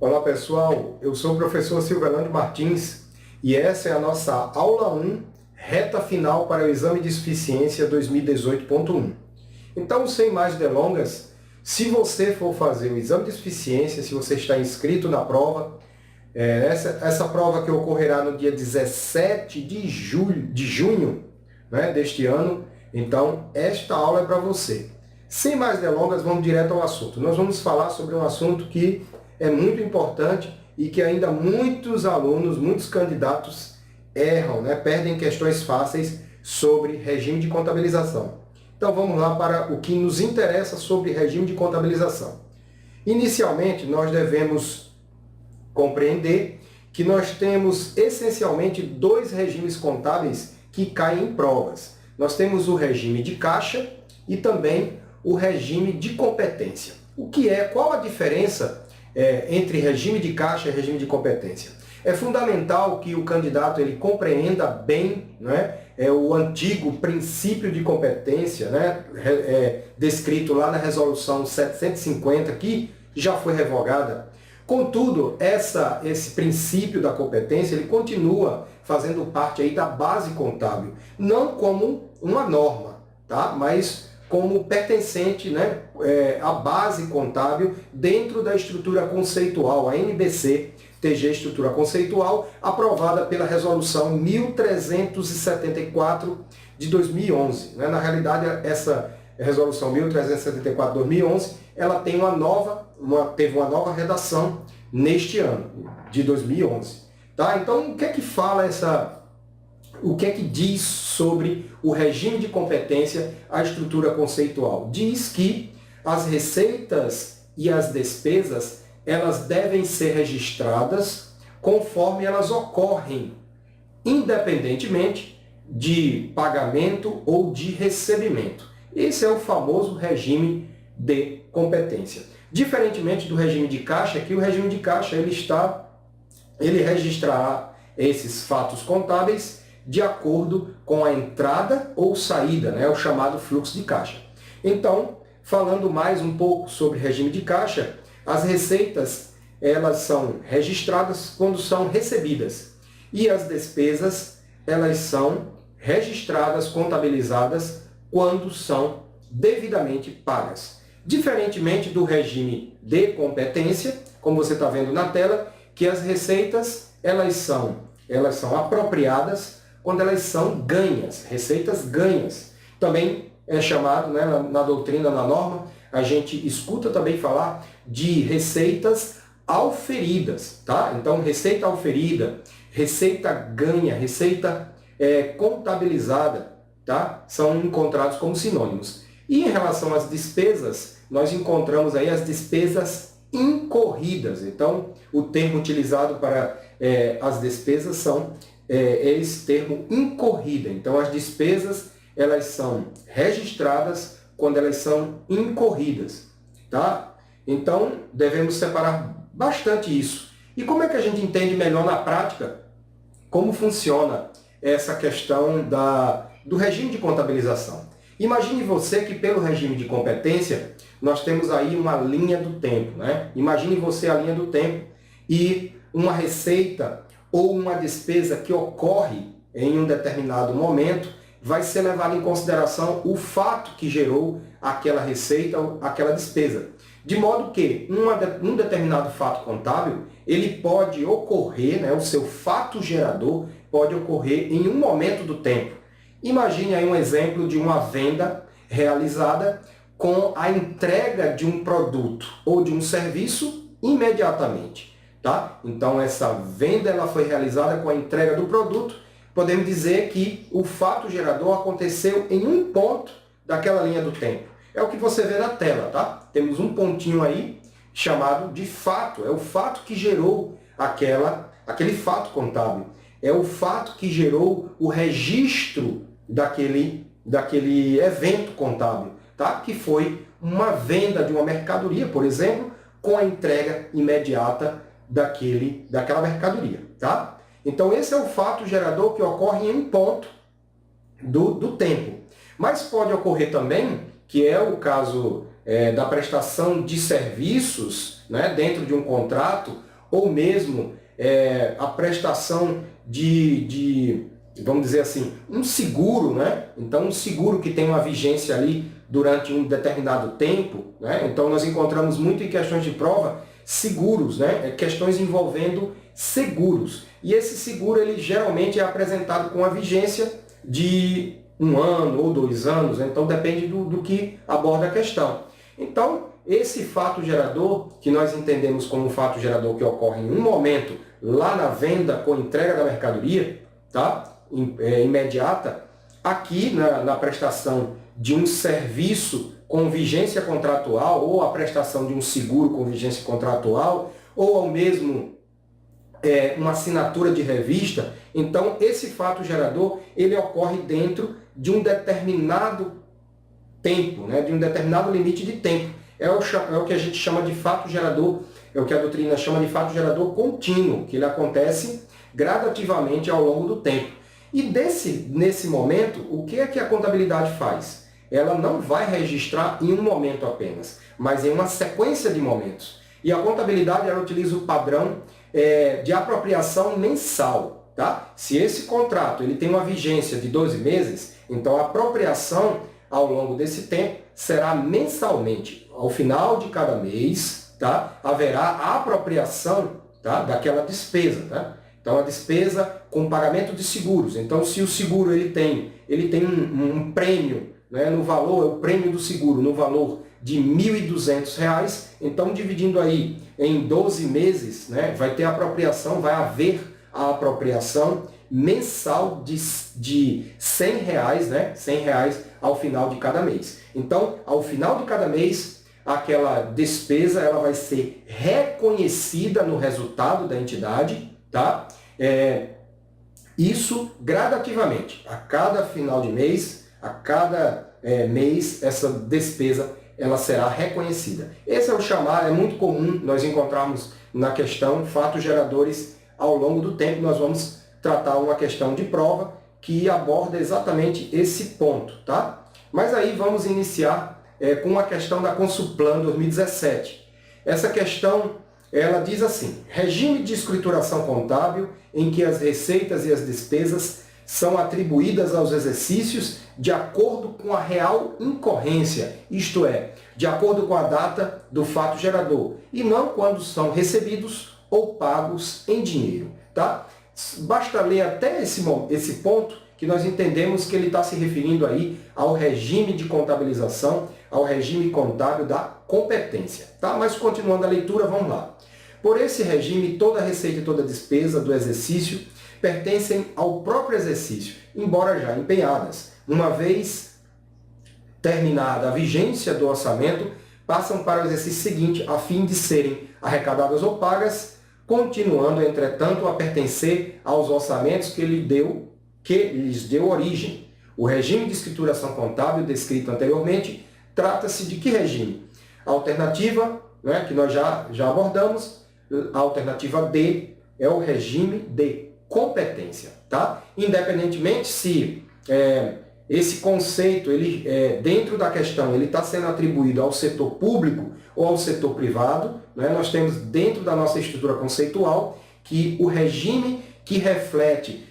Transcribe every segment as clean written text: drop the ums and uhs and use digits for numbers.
Olá pessoal, eu sou o professor Silvelândio Martins e essa é a nossa aula 1, reta final para o Exame de Suficiência 2018.1. Então, sem mais delongas, se você for fazer o Exame de Suficiência, se você está inscrito na prova, essa prova que ocorrerá no dia 17 de junho, né, deste ano, então esta aula é para você. Sem mais delongas, vamos direto ao assunto. Nós vamos falar sobre um assunto que é muito importante e que ainda muitos alunos, muitos candidatos erram, né? Perdem questões fáceis sobre regime de contabilização. Então vamos lá para o que nos interessa sobre regime de contabilização. Inicialmente, nós devemos compreender que nós temos essencialmente dois regimes contábeis que caem em provas. Nós temos o regime de caixa e também o regime de competência. Qual a diferença entre regime de caixa e regime de competência? É fundamental que o candidato ele compreenda bem, né, o antigo princípio de competência, né, descrito lá na resolução 750, que já foi revogada. Contudo, esse princípio da competência ele continua fazendo parte aí da base contábil, não como uma norma, tá? Mas como pertencente, né, à base contábil dentro da estrutura conceitual, a NBC, TG Estrutura Conceitual, aprovada pela Resolução 1374 de 2011. Né? Na realidade, essa Resolução 1374 de 2011, ela tem teve uma nova redação neste ano, de 2011. Tá? Então, o que é que fala o que é que diz sobre o regime de competência a estrutura conceitual? Diz que as receitas e as despesas elas devem ser registradas conforme elas ocorrem, independentemente de pagamento ou de recebimento. Esse é o famoso regime de competência. Diferentemente do regime de caixa, que o regime de caixa ele registrará esses fatos contábeis de acordo com a entrada ou saída, né, o chamado fluxo de caixa. Então, falando mais um pouco sobre regime de caixa, as receitas elas são registradas quando são recebidas e as despesas elas são registradas, contabilizadas quando são devidamente pagas. Diferentemente do regime de competência, como você está vendo na tela, que as receitas elas são apropriadas quando elas são ganhas, receitas ganhas. Também é chamado, né, na doutrina, na norma, a gente escuta também falar de receitas auferidas, tá? Então, receita auferida, receita ganha, receita contabilizada, tá? São encontrados como sinônimos. E em relação às despesas, nós encontramos aí as despesas incorridas. Então, o termo utilizado para as despesas é esse termo incorrida. Então, as despesas elas são registradas quando elas são incorridas, tá? Então, devemos separar bastante isso. E como é que a gente entende melhor na prática como funciona essa questão do regime de contabilização? Imagine você que pelo regime de competência, nós temos aí uma linha do tempo, né? Imagine você a linha do tempo e uma receita ou uma despesa que ocorre em um determinado momento, vai ser levado em consideração o fato que gerou aquela receita ou aquela despesa. De modo que um determinado fato contábil, ele pode ocorrer, né, o seu fato gerador pode ocorrer em um momento do tempo. Imagine aí um exemplo de uma venda realizada com a entrega de um produto ou de um serviço imediatamente. Tá? Então, essa venda ela foi realizada com a entrega do produto. Podemos dizer que o fato gerador aconteceu em um ponto daquela linha do tempo. É o que você vê na tela, tá? Temos um pontinho aí chamado de fato. É o fato que gerou aquele fato contábil. É o fato que gerou o registro daquele evento contábil, tá? Que foi uma venda de uma mercadoria, por exemplo, com a entrega imediata daquela mercadoria, tá? Então, esse é o fato gerador que ocorre em um ponto do tempo. Mas pode ocorrer também, que é o caso da prestação de serviços, né, dentro de um contrato, ou mesmo a prestação vamos dizer assim, um seguro, né? Então, um seguro que tem uma vigência ali durante um determinado tempo, né? Então, nós encontramos muito em questões de prova seguros, né? Questões envolvendo seguros. E esse seguro, ele geralmente é apresentado com a vigência de 1 ano ou 2 anos, né? Então depende do que aborda a questão. Então, esse fato gerador, que nós entendemos como um fato gerador que ocorre em um momento lá na venda com entrega da mercadoria, tá? Imediata, aqui na prestação de um serviço com vigência contratual, ou a prestação de um seguro com vigência contratual, ou ao mesmo uma assinatura de revista, então esse fato gerador ele ocorre dentro de um determinado tempo, né, de um determinado limite de tempo. É o que a gente chama de fato gerador, é o que a doutrina chama de fato gerador contínuo, que ele acontece gradativamente ao longo do tempo. E nesse momento, o que é que a contabilidade faz? Ela não vai registrar em um momento apenas, mas em uma sequência de momentos. E a contabilidade ela utiliza o padrão de apropriação mensal. Tá? Se esse contrato ele tem uma vigência de 12 meses, então a apropriação ao longo desse tempo será mensalmente. Ao final de cada mês, tá? Haverá a apropriação, tá? Daquela despesa. Tá? Então, a despesa com pagamento de seguros. Então, se o seguro ele tem um prêmio, né, no valor, o prêmio do seguro no valor de R$ 1.200, então dividindo aí em 12 meses, né, vai ter apropriação, vai haver a apropriação mensal de R$ 100, né, R$ 100 ao final de cada mês. Então, ao final de cada mês, aquela despesa ela vai ser reconhecida no resultado da entidade, tá? Isso gradativamente. A cada final de mês, a cada mês, essa despesa ela será reconhecida. Esse é o chamado, é muito comum nós encontrarmos na questão fatos geradores ao longo do tempo. Nós vamos tratar uma questão de prova que aborda exatamente esse ponto, tá? Mas aí vamos iniciar com a questão da Consulplan 2017. Essa questão, ela diz assim: regime de escrituração contábil em que as receitas e as despesas são atribuídas aos exercícios de acordo com a real incorrência, isto é, de acordo com a data do fato gerador, e não quando são recebidos ou pagos em dinheiro. Tá? Basta ler até esse ponto que nós entendemos que ele está se referindo aí ao regime de contabilização, ao regime contábil da competência. Tá? Mas continuando a leitura, vamos lá. Por esse regime, toda receita e toda despesa do exercício pertencem ao próprio exercício, embora já empenhadas. Uma vez terminada a vigência do orçamento, passam para o exercício seguinte, a fim de serem arrecadadas ou pagas, continuando, entretanto, a pertencer aos orçamentos que lhes deu origem. O regime de escrituração contábil descrito anteriormente trata-se de que regime? A alternativa, né, que nós já abordamos, a alternativa D é o regime de competência. Tá? Independentemente se esse conceito, ele, dentro da questão, ele está sendo atribuído ao setor público ou ao setor privado, né? Nós temos dentro da nossa estrutura conceitual que o regime que reflete,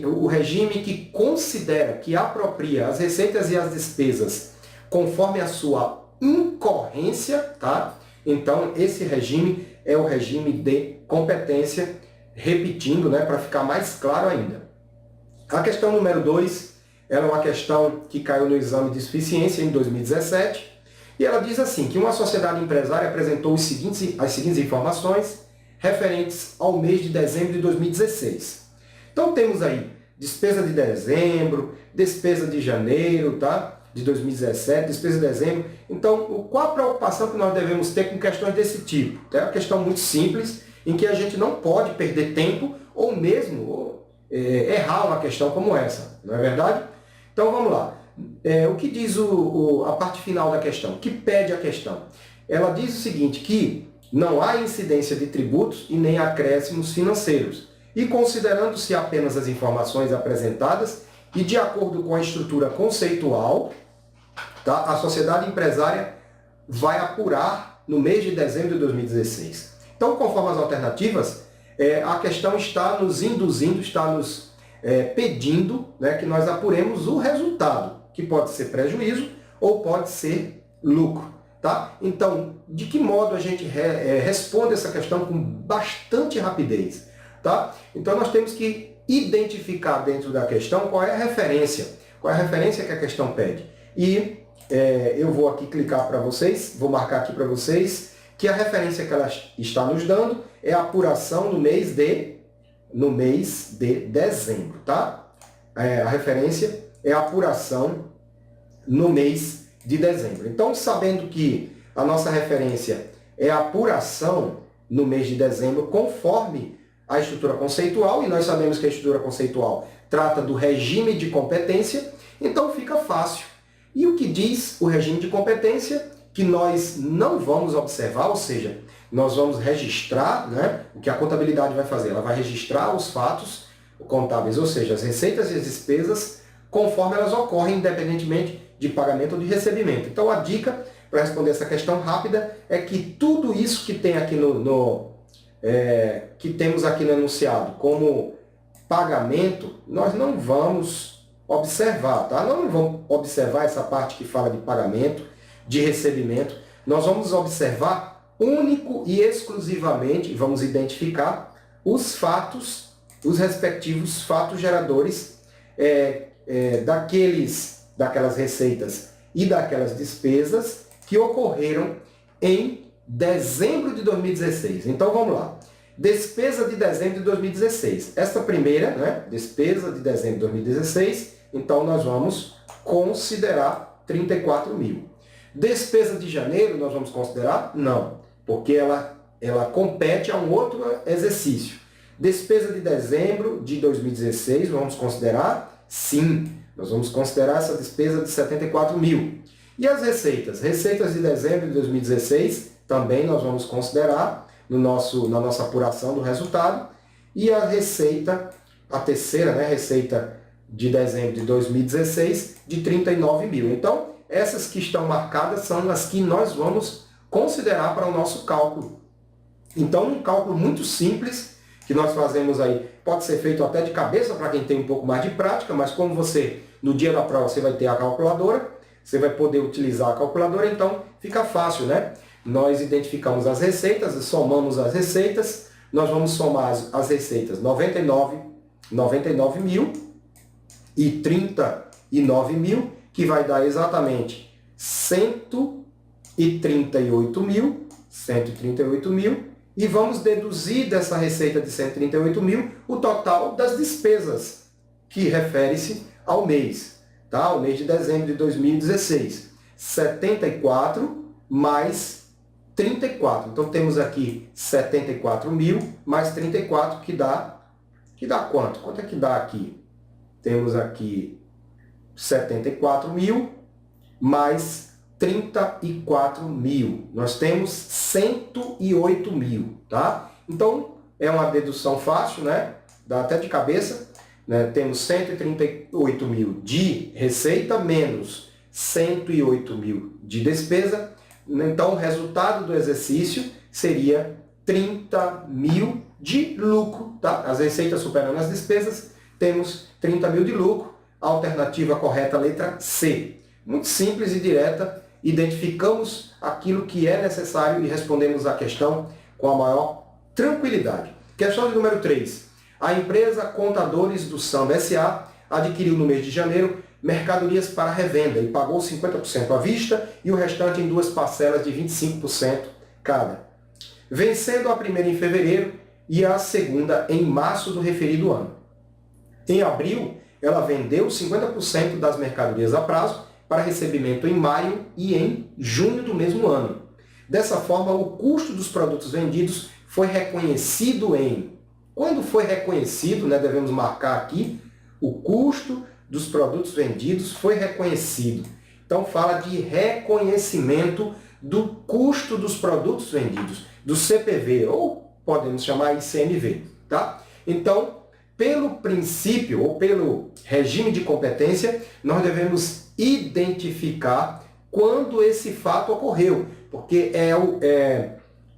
o regime que considera, que apropria as receitas e as despesas conforme a sua incorrência, tá? Então, esse regime é o regime de competência, repetindo, né, para ficar mais claro ainda. A questão número 2, ela é uma questão que caiu no exame de suficiência em 2017, e ela diz assim, que uma sociedade empresária apresentou as seguintes informações referentes ao mês de dezembro de 2016. Então temos aí despesa de dezembro, despesa de janeiro, tá? De 2017, despesa de dezembro. Então, qual a preocupação que nós devemos ter com questões desse tipo? É uma questão muito simples, em que a gente não pode perder tempo ou mesmo errar uma questão como essa, não é verdade? Então vamos lá. O que diz a parte final da questão? O que pede a questão? Ela diz o seguinte, que não há incidência de tributos e nem acréscimos financeiros. E considerando-se apenas as informações apresentadas e de acordo com a estrutura conceitual, tá, a sociedade empresária vai apurar no mês de dezembro de 2016. Então, conforme as alternativas, a questão está nos induzindo, está nos pedindo, né, que nós apuremos o resultado, que pode ser prejuízo ou pode ser lucro. Tá? Então, de que modo a gente responde essa questão com bastante rapidez? Tá? Então, nós temos que identificar dentro da questão qual é a referência que a questão pede. E eu vou aqui clicar para vocês, vou marcar aqui para vocês que a referência que ela está nos dando é a apuração no mês de dezembro. Tá? A referência é a apuração no mês de dezembro. Então, sabendo que a nossa referência é a apuração no mês de dezembro, conforme a estrutura conceitual, e nós sabemos que a estrutura conceitual trata do regime de competência, então fica fácil. E o que diz o regime de competência? Que nós não vamos observar, ou seja, nós vamos registrar, né, o que a contabilidade vai fazer, ela vai registrar os fatos contábeis, ou seja, as receitas e as despesas, conforme elas ocorrem, independentemente de pagamento ou de recebimento. Então, a dica para responder essa questão rápida é que tudo isso que tem aqui que temos aqui no enunciado como pagamento, nós não vamos observar, tá? Não vamos observar essa parte que fala de pagamento, de recebimento. Nós vamos observar único e exclusivamente, vamos identificar os fatos, os respectivos fatos geradores daquelas receitas e daquelas despesas que ocorreram em dezembro de 2016. Então vamos lá. Despesa de dezembro de 2016. Essa primeira, né, despesa de dezembro de 2016, então nós vamos considerar 34 mil. Despesa de janeiro, nós vamos considerar? Não, porque ela compete a um outro exercício. Despesa de dezembro de 2016, vamos considerar? Sim. Nós vamos considerar essa despesa de 74 mil. E as receitas? Receitas de dezembro de 2016, também nós vamos considerar na nossa apuração do resultado. E a receita, a terceira, né, receita de dezembro de 2016, de 39 mil. Então, essas que estão marcadas são as que nós vamos considerar para o nosso cálculo. Então, um cálculo muito simples, que nós fazemos aí, pode ser feito até de cabeça para quem tem um pouco mais de prática, mas como você, no dia da prova, você vai ter a calculadora, você vai poder utilizar a calculadora, então fica fácil, né? Nós identificamos as receitas, somamos as receitas, nós vamos somar as receitas 99 mil e 39 mil, que vai dar exatamente 138 mil, e vamos deduzir dessa receita de 138 mil o total das despesas, que refere-se ao mês, tá? O mês de dezembro de 2016. 74 mais 34. Então temos aqui 74 mil mais 34, que dá quanto? Quanto é que dá aqui? Temos aqui 74 mil mais 34 mil. Nós temos 108 mil, tá? Então, é uma dedução fácil, né? Dá até de cabeça, né? Temos 138 mil de receita menos 108 mil de despesa. Então, o resultado do exercício seria 30 mil de lucro, tá? As receitas superando as despesas, temos 30 mil de lucro. A alternativa correta, letra C. Muito simples e direta. Identificamos aquilo que é necessário e respondemos a questão com a maior tranquilidade. Questão de número 3. A empresa Contadores do Samba S.A. adquiriu no mês de janeiro mercadorias para revenda e pagou 50% à vista e o restante em duas parcelas de 25% cada, vencendo a primeira em fevereiro e a segunda em março do referido ano. Em abril, ela vendeu 50% das mercadorias a prazo para recebimento em maio e em junho do mesmo ano. Dessa forma, o custo dos produtos vendidos foi reconhecido em... Quando foi reconhecido, né, devemos marcar aqui, o custo dos produtos vendidos foi reconhecido. Então, fala de reconhecimento do custo dos produtos vendidos, do CPV, ou podemos chamar ICMV. Tá? Então, pelo princípio, ou pelo regime de competência, nós devemos identificar quando esse fato ocorreu, porque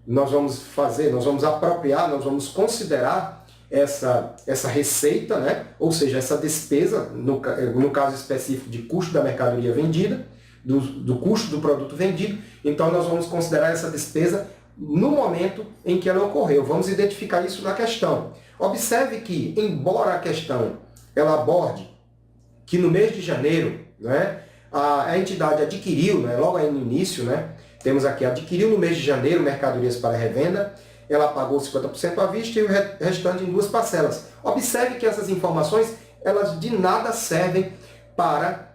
nós vamos apropriar, nós vamos considerar essa receita, né? Ou seja, essa despesa, no caso específico de custo da mercadoria vendida, do custo do produto vendido, então nós vamos considerar essa despesa no momento em que ela ocorreu. Vamos identificar isso na questão. Observe que, embora a questão ela aborde que no mês de janeiro, né, a entidade adquiriu, né, logo aí no início, né, temos aqui, adquiriu no mês de janeiro mercadorias para revenda, ela pagou 50% à vista e o restante em 2 parcelas. Observe que essas informações, elas de nada servem para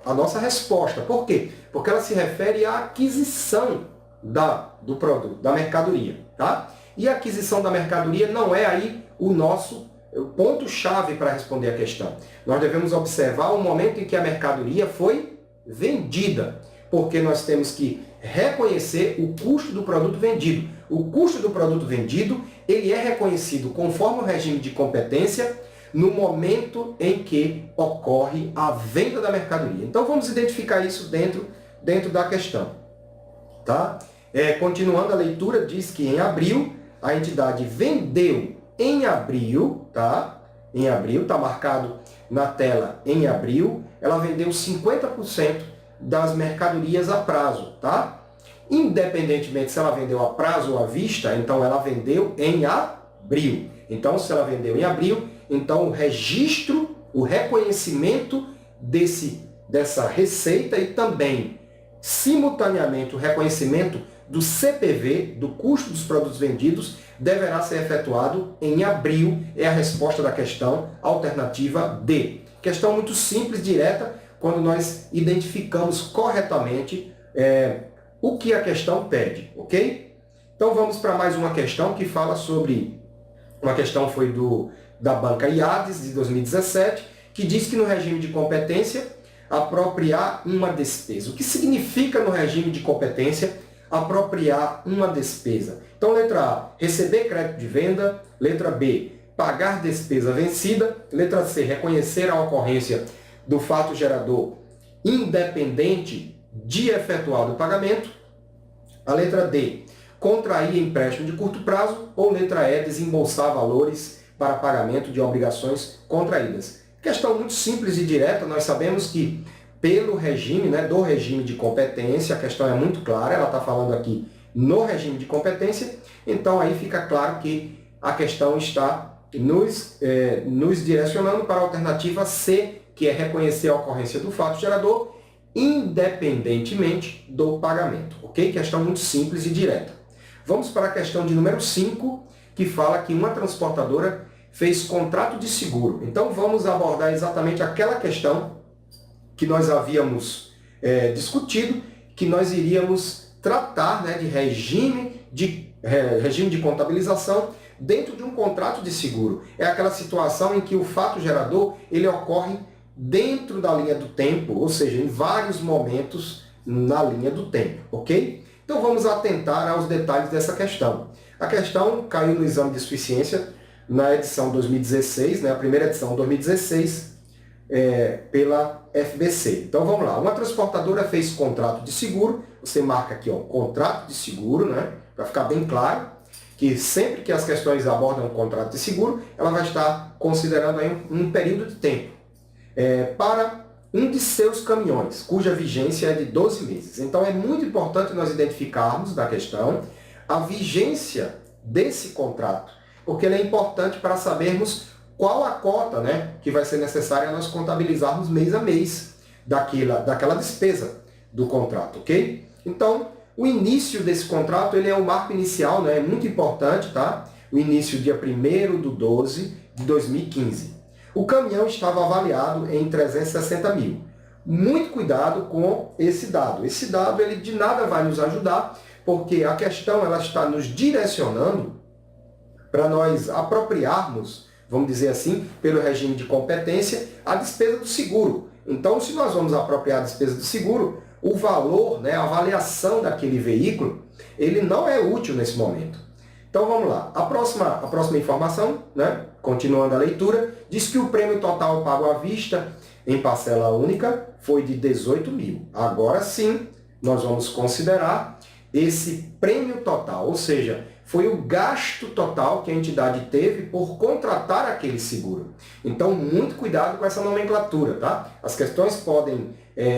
a nossa resposta. Por quê? Porque ela se refere à aquisição do produto, da mercadoria. Tá? E a aquisição da mercadoria não é aí o nosso ponto-chave para responder a questão. Nós devemos observar o momento em que a mercadoria foi vendida, porque nós temos que reconhecer o custo do produto vendido. O custo do produto vendido, ele é reconhecido conforme o regime de competência no momento em que ocorre a venda da mercadoria. Então vamos identificar isso dentro da questão. Tá? Continuando a leitura, diz que em abril a entidade vendeu em abril, tá? Em abril, está marcado na tela em abril, ela vendeu 50% das mercadorias a prazo, tá? Independentemente se ela vendeu a prazo ou à vista, então ela vendeu em abril. Então, se ela vendeu em abril, então o registro, o reconhecimento dessa receita e também, simultaneamente, o reconhecimento do CPV, do custo dos produtos vendidos, deverá ser efetuado em abril. É a resposta da questão, alternativa D. Questão muito simples, direta, quando nós identificamos corretamente o que a questão pede, ok? Então vamos para mais uma questão que fala sobre, uma questão foi da banca IADES de 2017, que diz que no regime de competência, apropriar uma despesa. O que significa no regime de competência apropriar uma despesa? Então, letra A, receber crédito de venda. Letra B, pagar despesa vencida. Letra C, reconhecer a ocorrência do fato gerador independente de efetuado o pagamento. A letra D, contrair empréstimo de curto prazo. Ou letra E, desembolsar valores para pagamento de obrigações contraídas. Questão muito simples e direta, nós sabemos que pelo regime, né, do regime de competência, a questão é muito clara, ela está falando aqui no regime de competência, então aí fica claro que a questão está nos direcionando para a alternativa C, que é reconhecer a ocorrência do fato gerador, independentemente do pagamento. Ok? Questão muito simples e direta. Vamos para a questão de número 5, que fala que uma transportadora fez contrato de seguro. Então vamos abordar exatamente aquela questão que nós havíamos discutido, que nós iríamos tratar, né, de regime de contabilização dentro de um contrato de seguro. É aquela situação em que o fato gerador ele ocorre dentro da linha do tempo, ou seja, em vários momentos na linha do tempo, ok? Então vamos atentar aos detalhes dessa questão. A questão caiu no exame de suficiência na edição 2016, né, a primeira edição 2016, pela FBC. Então vamos lá, uma transportadora fez contrato de seguro, você marca aqui, ó, contrato de seguro, né, para ficar bem claro, que sempre que as questões abordam o contrato de seguro, ela vai estar considerando aí um período de tempo para um de seus caminhões, cuja vigência é de 12 meses. Então é muito importante nós identificarmos na questão a vigência desse contrato, porque ele é importante para sabermos qual a cota, né, que vai ser necessária nós contabilizarmos mês a mês daquela despesa do contrato, ok? Então, o início desse contrato ele é o marco inicial, né, é muito importante, tá? O início dia 1º/12 de 2015. O caminhão estava avaliado em 360 mil. Muito cuidado com esse dado. Esse dado ele de nada vai nos ajudar, porque a questão ela está nos direcionando para nós apropriarmos, vamos dizer assim, pelo regime de competência, a despesa do seguro. Então, se nós vamos apropriar a despesa do seguro, o valor, né, a avaliação daquele veículo, ele não é útil nesse momento. Então, vamos lá. A próxima informação, né, continuando a leitura, diz que o prêmio total pago à vista em parcela única foi de 18 mil. Agora sim, nós vamos considerar esse prêmio total, ou seja, foi o gasto total que a entidade teve por contratar aquele seguro. Então, muito cuidado com essa nomenclatura, tá? As questões podem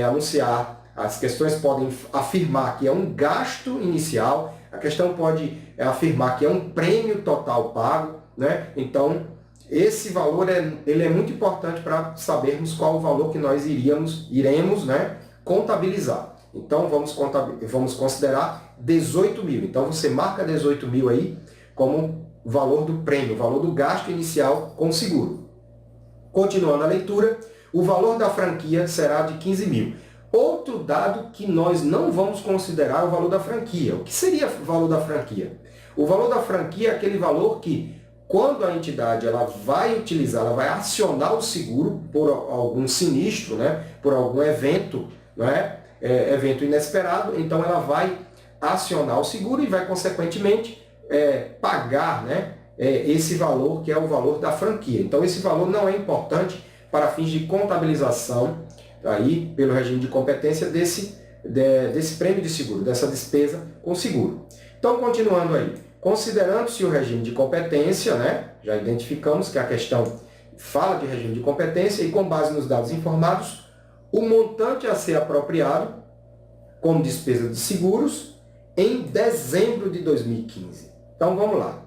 anunciar, as questões podem afirmar que é um gasto inicial, a questão pode afirmar que é um prêmio total pago, né? Então, esse valor ele é muito importante para sabermos qual o valor que nós iremos, né, contabilizar. Então, vamos considerar 18 mil. Então, você marca 18 mil aí como valor do prêmio, valor do gasto inicial com o seguro. Continuando a leitura, o valor da franquia será de 15 mil. Outro dado que nós não vamos considerar é o valor da franquia. O que seria o valor da franquia? O valor da franquia é aquele valor que, quando a entidade ela vai utilizar, ela vai acionar o seguro por algum sinistro, né, por algum evento, né, evento inesperado, então ela vai acionar o seguro e vai, consequentemente, pagar, né, esse valor que é o valor da franquia. Então, esse valor não é importante para fins de contabilização, aí, pelo regime de competência desse prêmio de seguro, dessa despesa com seguro. Então, continuando aí, considerando-se o regime de competência, né, já identificamos que a questão fala de regime de competência e, com base nos dados informados, o montante a ser apropriado como despesa de seguros em dezembro de 2015. Então, vamos lá.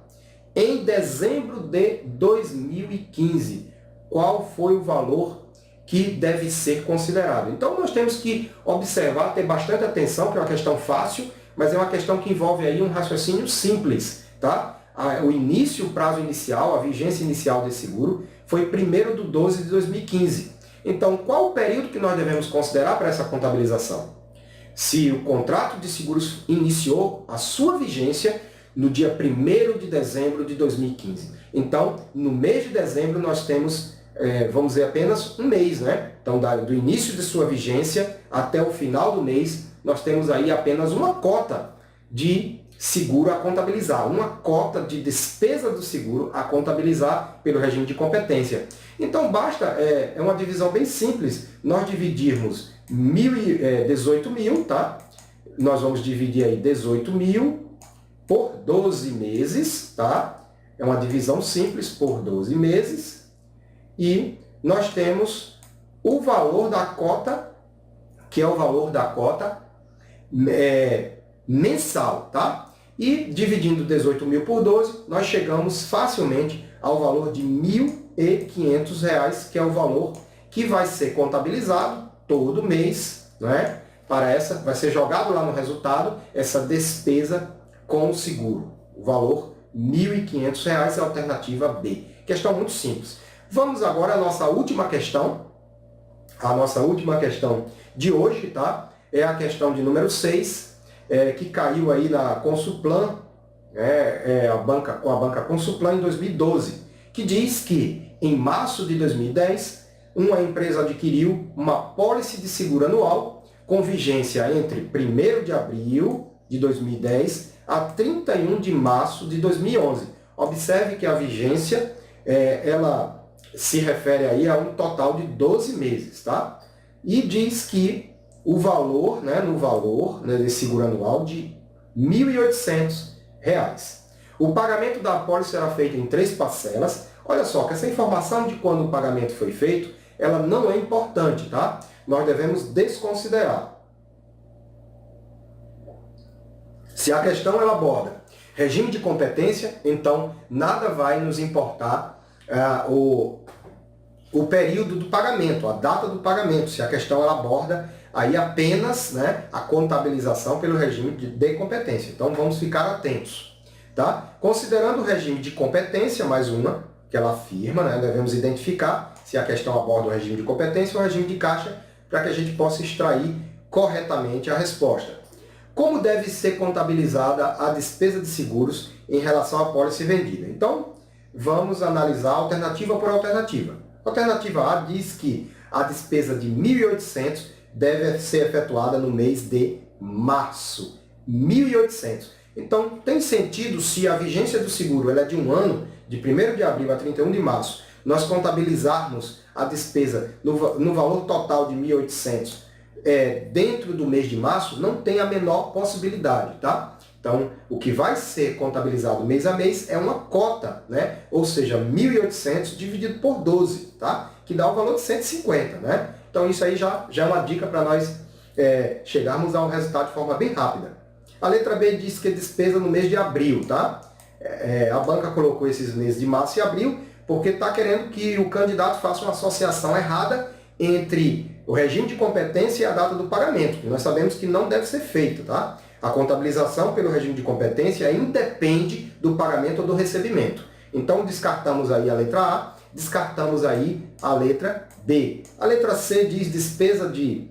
Em dezembro de 2015, qual foi o valor que deve ser considerado? Então, nós temos que observar, ter bastante atenção, que é uma questão fácil, mas é uma questão que envolve aí um raciocínio simples, tá? O prazo inicial, a vigência inicial desse seguro foi 1º de 12 de 2015. Então, qual o período que nós devemos considerar para essa contabilização? Se o contrato de seguros iniciou a sua vigência no dia 1º de dezembro de 2015. Então, no mês de dezembro, nós temos, vamos dizer, apenas um mês, né? Então, do início de sua vigência até o final do mês, nós temos aí apenas uma cota de seguro a contabilizar, uma cota de despesa do seguro a contabilizar pelo regime de competência. Então, basta, é uma divisão bem simples, nós dividirmos 18 mil, tá? Nós vamos dividir aí 18 mil por 12 meses, tá? É uma divisão simples por 12 meses. E nós temos o valor da cota, que é o valor da cota mensal, tá? E dividindo 18 mil por 12, nós chegamos facilmente ao valor de R$ 1.500, que é o valor que vai ser contabilizado todo mês, né? Vai ser jogado lá no resultado essa despesa com o seguro. O valor R$ 1.500 é a alternativa B. Questão muito simples. Vamos agora à nossa última questão. A nossa última questão de hoje, tá? É a questão de número 6, que caiu aí na Consulplan, com a banca Consulplan em 2012, que diz que em março de 2010, uma empresa adquiriu uma pólice de seguro anual com vigência entre 1º de abril de 2010 a 31 de março de 2011. Observe que a vigência ela se refere aí a um total de 12 meses, tá? E diz que o valor, no valor desse seguro anual de R$ 1.800. O pagamento da apólice será feito em 3 parcelas. Olha só, que essa informação de quando o pagamento foi feito, ela não é importante, tá? Nós devemos desconsiderar. Se a questão ela aborda regime de competência, então nada vai nos importar o período do pagamento, a data do pagamento, se a questão ela aborda aí apenas a contabilização pelo regime de competência. Então vamos ficar atentos. Tá? Considerando o regime de competência, mais uma que ela afirma, devemos identificar se a questão aborda o regime de competência ou o regime de caixa, para que a gente possa extrair corretamente a resposta. Como deve ser contabilizada a despesa de seguros em relação à pólice vendida? Então, vamos analisar alternativa por alternativa. Alternativa A diz que a despesa de 1.800 deve ser efetuada no mês de março. 1.800. Então, tem sentido, se a vigência do seguro ela é de um ano, de 1º de abril a 31 de março, nós contabilizarmos a despesa no valor total de 1.800 dentro do mês de março não tem a menor possibilidade, tá? Então, o que vai ser contabilizado mês a mês é uma cota, né? Ou seja, 1.800 dividido por 12, tá? Que dá o valor de 150, né? Então, isso aí já é uma dica para nós chegarmos a um resultado de forma bem rápida. A letra B diz que é despesa no mês de abril, tá? A banca colocou esses meses de março e abril porque está querendo que o candidato faça uma associação errada entre o regime de competência e a data do pagamento, que nós sabemos que não deve ser feito, tá? A contabilização pelo regime de competência independe do pagamento ou do recebimento. Então, descartamos aí a letra A, descartamos aí a letra B. A letra C diz despesa de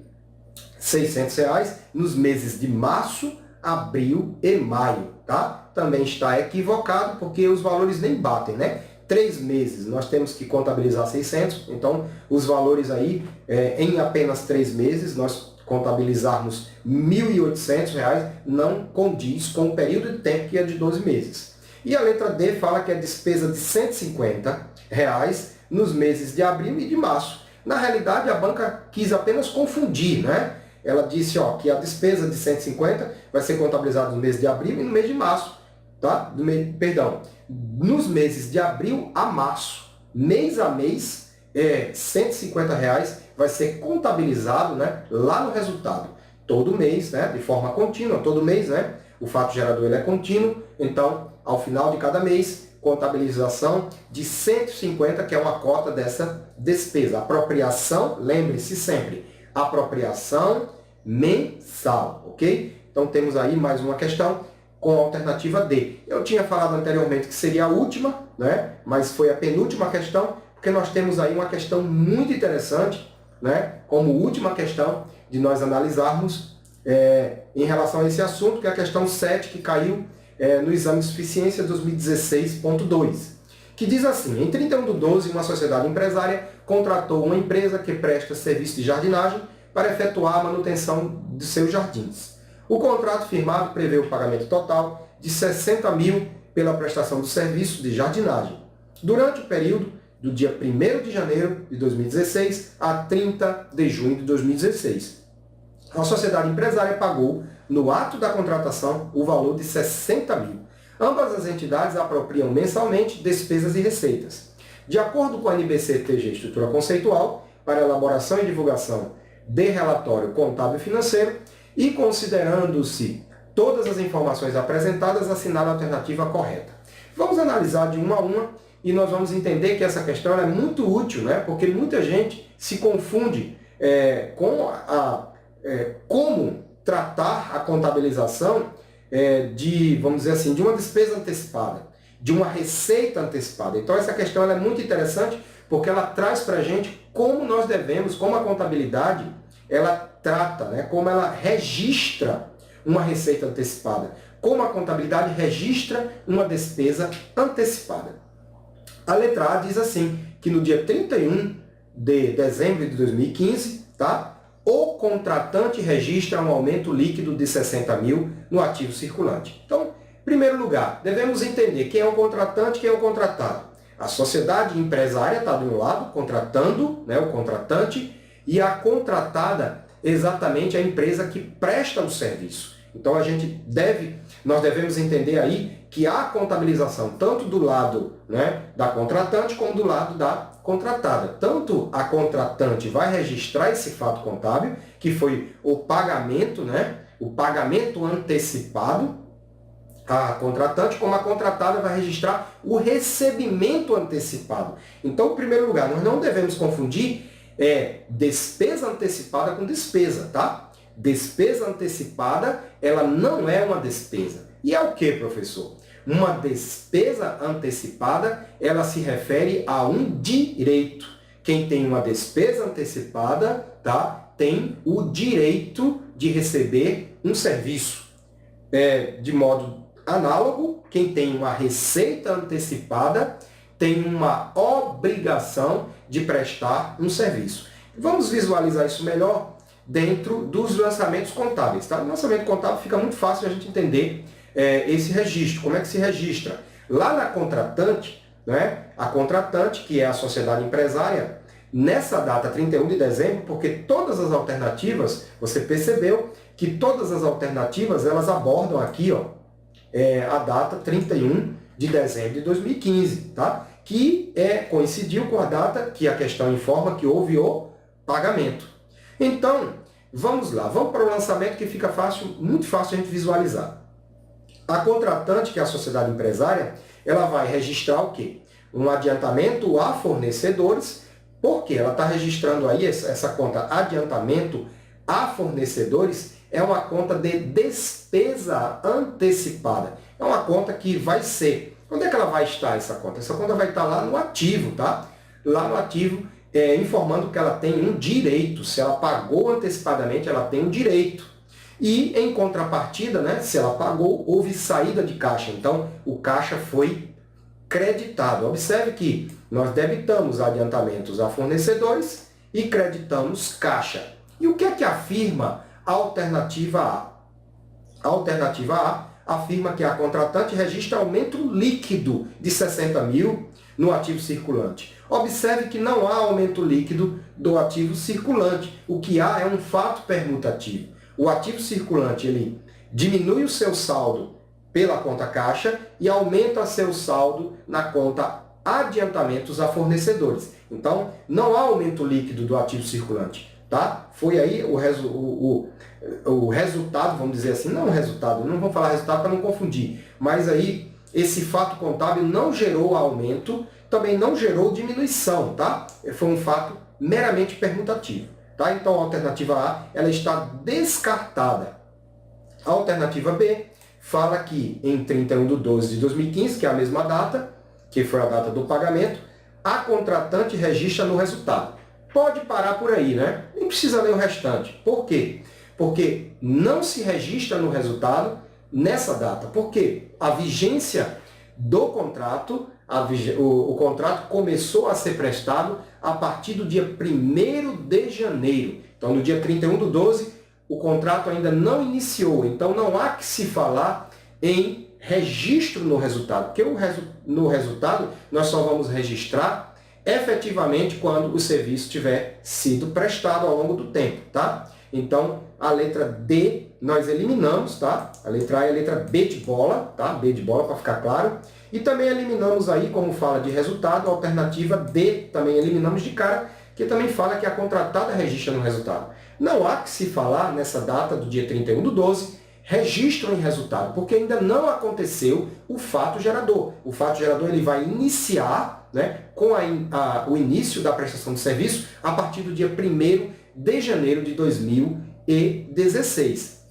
R$ 600 nos meses de março, abril e maio, tá? Também está equivocado porque os valores nem batem, né? 3 meses nós temos que contabilizar 600, então os valores aí, em apenas 3 meses, nós contabilizarmos R$ 1.800 não condiz com o período de tempo que é de 12 meses. E a letra D fala que é despesa de R$ 150 nos meses de abril e de março. Na realidade, a banca quis apenas confundir, né? Ela disse que a despesa de 150 vai ser contabilizada no mês de abril e no mês de março. Tá? Nos meses de abril a março, mês a mês, R$ 150 vai ser contabilizado, né, lá no resultado. Todo mês, né, de forma contínua, todo mês, né, o fato gerador ele é contínuo, então, ao final de cada mês, contabilização de 150, que é uma cota dessa despesa. Apropriação, lembre-se sempre, apropriação mensal, ok? Então, temos aí mais uma questão com a alternativa D. Eu tinha falado anteriormente que seria a última, né? Mas foi a penúltima questão, porque nós temos aí uma questão muito interessante, né? Como última questão de nós analisarmos em relação a esse assunto, que é a questão 7, que caiu no exame de suficiência 2016.2, que diz assim: em 31/12, uma sociedade empresária contratou uma empresa que presta serviço de jardinagem para efetuar a manutenção de seus jardins. O contrato firmado prevê o pagamento total de R$ 60 mil pela prestação do serviço de jardinagem, durante o período do dia 1º de janeiro de 2016 a 30 de junho de 2016. A sociedade empresária pagou, no ato da contratação, o valor de R$ 60 mil. Ambas as entidades apropriam mensalmente despesas e receitas. De acordo com a NBC-TG Estrutura Conceitual, para elaboração e divulgação de relatório contábil e financeiro, e considerando-se todas as informações apresentadas, assinale a alternativa correta. Vamos analisar de uma a uma e nós vamos entender que essa questão é muito útil, né? Porque muita gente se confunde com como tratar a contabilização vamos dizer assim, de uma despesa antecipada, de uma receita antecipada. Então essa questão é muito interessante porque ela traz para a gente como nós devemos, como a contabilidade ela trata, né, como ela registra uma receita antecipada, como a contabilidade registra uma despesa antecipada. A letra A diz assim, que no dia 31 de dezembro de 2015, tá, o contratante registra um aumento líquido de 60 mil no ativo circulante. Então, em primeiro lugar, devemos entender quem é o contratante e quem é o contratado. A sociedade empresária está de um lado, contratando, né, o contratante, e a contratada, exatamente a empresa que presta o serviço. Então nós devemos entender aí que há contabilização tanto do lado, né, da contratante como do lado da contratada. Tanto a contratante vai registrar esse fato contábil, que foi o pagamento, né, o pagamento antecipado, a contratante, como a contratada vai registrar o recebimento antecipado. Então, em primeiro lugar, nós não devemos confundir despesa antecipada com despesa, tá? Despesa antecipada, ela não é uma despesa. E é o que, professor? Uma despesa antecipada, ela se refere a um direito. Quem tem uma despesa antecipada, tá, tem o direito de receber um serviço. De modo análogo, quem tem uma receita antecipada tem uma obrigação de prestar um serviço. Vamos visualizar isso melhor dentro dos lançamentos contábeis. Tá? No lançamento contábil fica muito fácil a gente entender esse registro. Como é que se registra? Lá na contratante, né, a contratante, que é a sociedade empresária, nessa data 31 de dezembro, porque todas as alternativas, você percebeu que todas as alternativas elas abordam aqui a data 31 de dezembro de 2015, tá? Que coincidiu com a data que a questão informa que houve o pagamento. Então, vamos lá, vamos para o lançamento que fica fácil, muito fácil a gente visualizar. A contratante, que é a sociedade empresária, ela vai registrar o quê? Um adiantamento a fornecedores, porque ela está registrando aí essa conta adiantamento a fornecedores, é uma conta de despesa antecipada. É uma conta que vai ser... Onde é que ela vai estar, essa conta? Essa conta vai estar lá no ativo, tá? Lá no ativo, informando que ela tem um direito. Se ela pagou antecipadamente, ela tem um direito. E, em contrapartida, né, se ela pagou, houve saída de caixa. Então, o caixa foi creditado. Observe que nós debitamos adiantamentos a fornecedores e creditamos caixa. E o que é que afirma a alternativa A? A alternativa A afirma que a contratante registra aumento líquido de 60 mil no ativo circulante. Observe que não há aumento líquido do ativo circulante. O que há é um fato permutativo. O ativo circulante ele diminui o seu saldo pela conta caixa e aumenta seu saldo na conta adiantamentos a fornecedores. Então, não há aumento líquido do ativo circulante. Tá? Foi aí o resultado, vamos dizer assim, não o resultado, não vamos falar resultado para não confundir, mas aí esse fato contábil não gerou aumento, também não gerou diminuição, tá? Foi um fato meramente permutativo. Tá? Então, a alternativa A ela está descartada. A alternativa B fala que em 31 de 12 de 2015, que é a mesma data, que foi a data do pagamento, a contratante registra no resultado. Pode parar por aí, né? Nem precisa ler o restante. Por quê? Porque não se registra no resultado nessa data. Porque a vigência do contrato, o contrato começou a ser prestado a partir do dia 1º de janeiro. Então, no dia 31 de 12, o contrato ainda não iniciou. Então, não há que se falar em registro no resultado. Porque no resultado, nós só vamos registrar efetivamente quando o serviço tiver sido prestado ao longo do tempo, tá? Então, a letra D nós eliminamos, tá? A letra A e a letra B de bola, tá? B de bola para ficar claro. E também eliminamos aí, como fala de resultado, a alternativa D também eliminamos de cara, que também fala que a contratada registra no resultado. Não há que se falar nessa data do dia 31 de 12, registro em resultado, porque ainda não aconteceu o fato gerador. O fato gerador ele vai iniciar, né, com o início da prestação de serviço a partir do dia 1º de janeiro de 2016.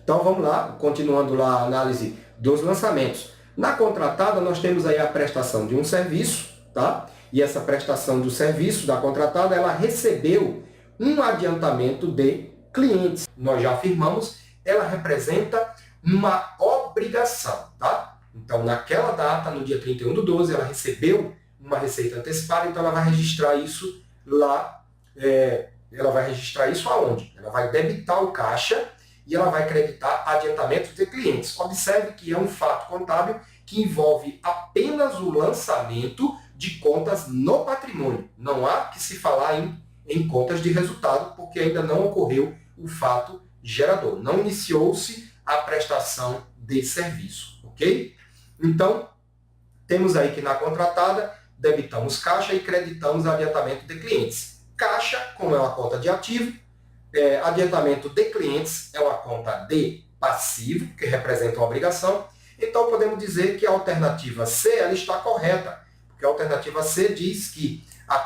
Então vamos lá, continuando lá a análise dos lançamentos. Na contratada nós temos aí a prestação de um serviço, tá? E essa prestação do serviço da contratada, ela recebeu um adiantamento de clientes. Nós já afirmamos, ela representa uma obrigação, tá? Então naquela data, no dia 31 de 12, ela recebeu uma receita antecipada, então ela vai registrar isso lá. Ela vai registrar isso aonde? Ela vai debitar o caixa e ela vai creditar adiantamentos de clientes. Observe que é um fato contábil que envolve apenas o lançamento de contas no patrimônio. Não há que se falar em contas de resultado, porque ainda não ocorreu o fato gerador. Não iniciou-se a prestação de serviço, ok? Então, temos aí que na contratada, debitamos caixa e creditamos adiantamento de clientes. Caixa, como é uma conta de ativo, adiantamento de clientes é uma conta de passivo, que representa uma obrigação. Então, podemos dizer que a alternativa C ela está correta, porque a alternativa C diz que a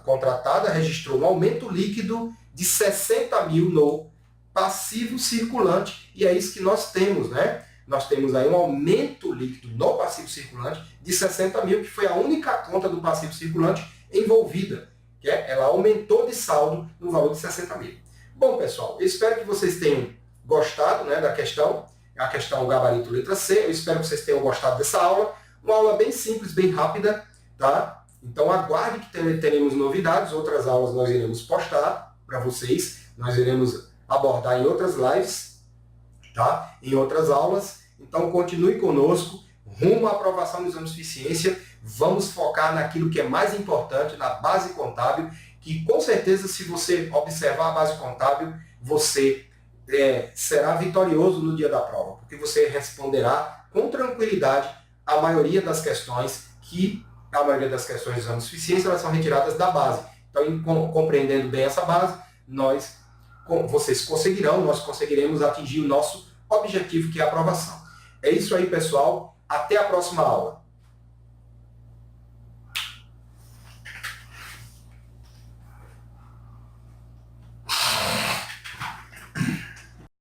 contratada registrou um aumento líquido de 60 mil no passivo circulante, e é isso que nós temos, né? Nós temos aí um aumento líquido no passivo circulante de 60 mil, que foi a única conta do passivo circulante envolvida. Ela aumentou de saldo no valor de 60 mil. Bom, pessoal, eu espero que vocês tenham gostado, né, da questão, a questão gabarito letra C. Eu espero que vocês tenham gostado dessa aula. Uma aula bem simples, bem rápida, tá? Então aguarde que teremos novidades, outras aulas nós iremos postar para vocês, nós iremos abordar em outras lives, tá? Em outras aulas. Então continue conosco, rumo à aprovação do exame de suficiência. Vamos focar naquilo que é mais importante, na base contábil, que com certeza, se você observar a base contábil, você será vitorioso no dia da prova, porque você responderá com tranquilidade a maioria das questões dos exames de suficiência, elas são retiradas da base. Então, compreendendo bem essa base, nós conseguiremos atingir o nosso objetivo, que é a aprovação. É isso aí, pessoal. Até a próxima aula.